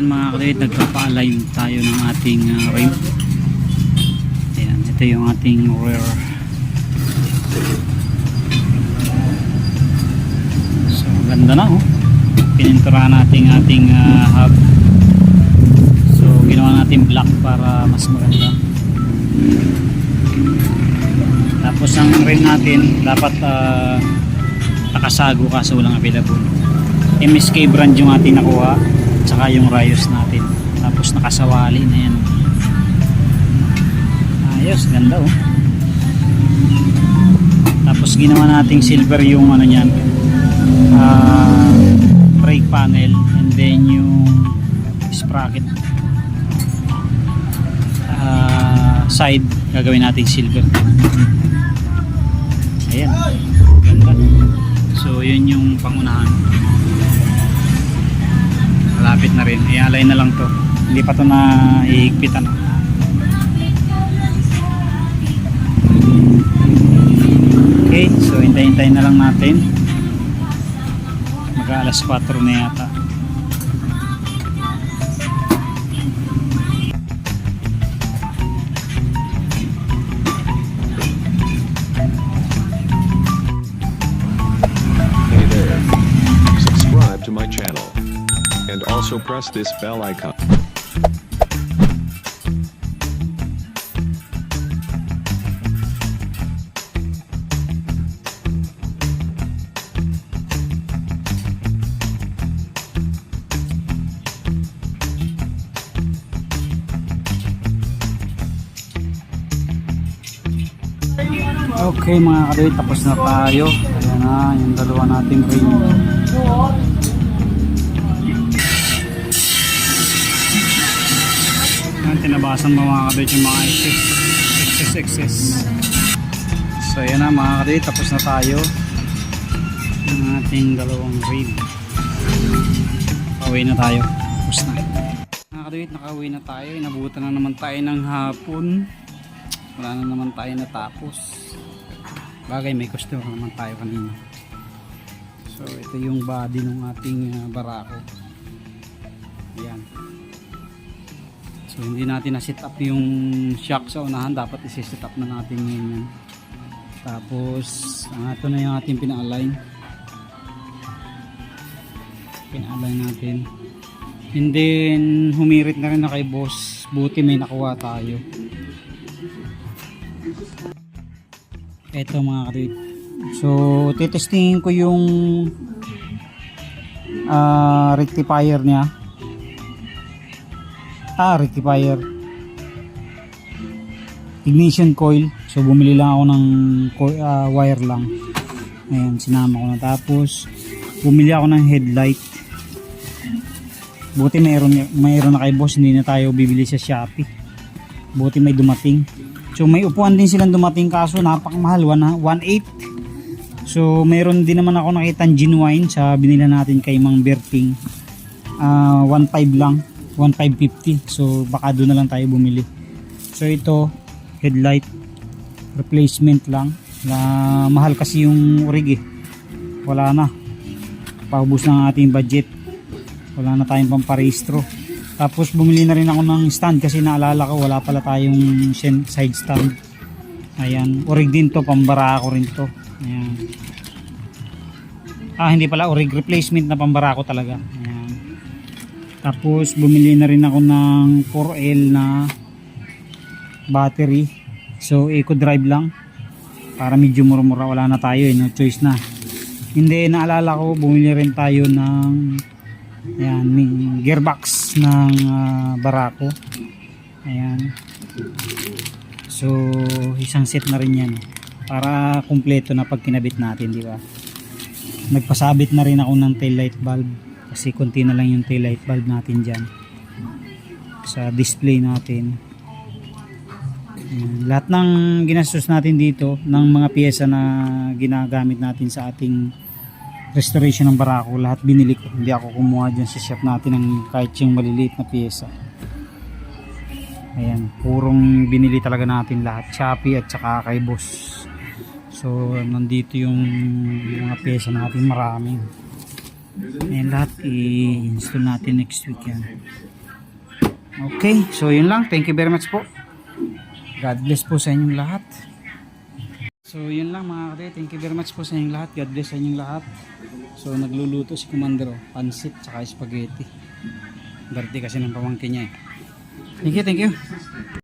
Ayan mga kadit, nagpapa-align tayo ng ating rim. Ayan, ito yung ating rear. So ganda na oh. Pininturahan natin ating hub. So ginawa natin black para mas maganda. Tapos ang rim natin dapat nakasago kaso walang available. MSK brand yung ating nakuha, tsaka yung Rayos natin. Tapos nakasawali na yan. Ayos, ganda oh. Tapos ginawa nating silver yung ano niyan, brake panel, and then yung sprocket side gagawin nating silver. Ayan, ganda. So yun yung pangunahan. Malapit na rin, i-align na lang to, hindi pa to na ihigpitan. Okay, so hintayin na lang natin. Mag-alas 4 na yata. Hey there. Subscribe to my channel. And also press this bell icon. Okay mga kadit, tapos na tayo. Ayan na yung dalawa nating ring. Tinabasan mo mga kadit yung mga excess. So yan na mga kadit, tapos na tayo ng ating dalawang ring. Nakauwi na tayo, tapos na mga kadit, nakauwi na tayo. Inabutan na naman tayo ng hapon, wala na naman tayo natapos. Bagay may customer naman tayo kanina. So ito yung body ng ating barako. Ayan. So hindi natin na set up yung shock sa unahan, dapat i-set up na natin ngayon. Tapos ito na yung ating pina-align natin, and then humirit na rin na kay boss, buti may nakuha tayo. Eto mga kadit, so titestingin ko yung rectifier niya. Rectifier, ignition coil. So bumili lang ako ng wire lang. Ayan, sinama ko na. Tapos bumili ako ng headlight. Buti mayroon na kay boss, hindi na tayo bibili sa Shopee. Buti may dumating. So may upuan din silang dumating, kaso napakamahal, 1.8. So mayroon din naman ako nakitang genuine sa binila natin kay Mang Berting, 1.5 lang, 1.550. So baka doon na lang tayo bumili. So ito headlight replacement lang, mahal kasi yung rig eh. Wala na, paubos na ang ating budget, wala na tayong pamparehistro. Tapos bumili na rin ako ng stand kasi naalala ko wala pala tayong side stand. Ayan, orig din to, pambara ko rin to. Ayan. Hindi pala orig, replacement na pambara ko talaga. Ayan. Tapos bumili na rin ako ng 4L na battery. So eco drive lang para medyo mura-mura, wala na tayo no choice na. Hindi, naalala ko bumili rin tayo ng gearbox ng barako. Ayan. So isang set na rin yan para kumpleto na pag kinabit natin, di ba? Nagpasabit na rin ako ng tail light bulb kasi konti na lang yung tail light bulb natin dyan sa display natin. Ayan. Lahat ng ginastos natin dito ng mga piyesa na ginagamit natin sa ating restoration ng barako, lahat binili ko. Hindi ako kumuha dyan sa shop natin ng kahit yung maliliit na piyesa. Ayan, purong binili talaga natin lahat, Shopee at saka kay boss. So nandito yung mga piyesa natin, maraming. Ayan, lahat i-install natin next week yan. Okay, so yun lang. Thank you very much po. God bless po sa inyong lahat. So yun lang mga kate. Thank you very much po sa inyong lahat. God bless sa inyong lahat. So nagluluto si Commander, pansit tsaka spaghetti. Birthday kasi ng pamangkin niya eh. Thank you, thank you.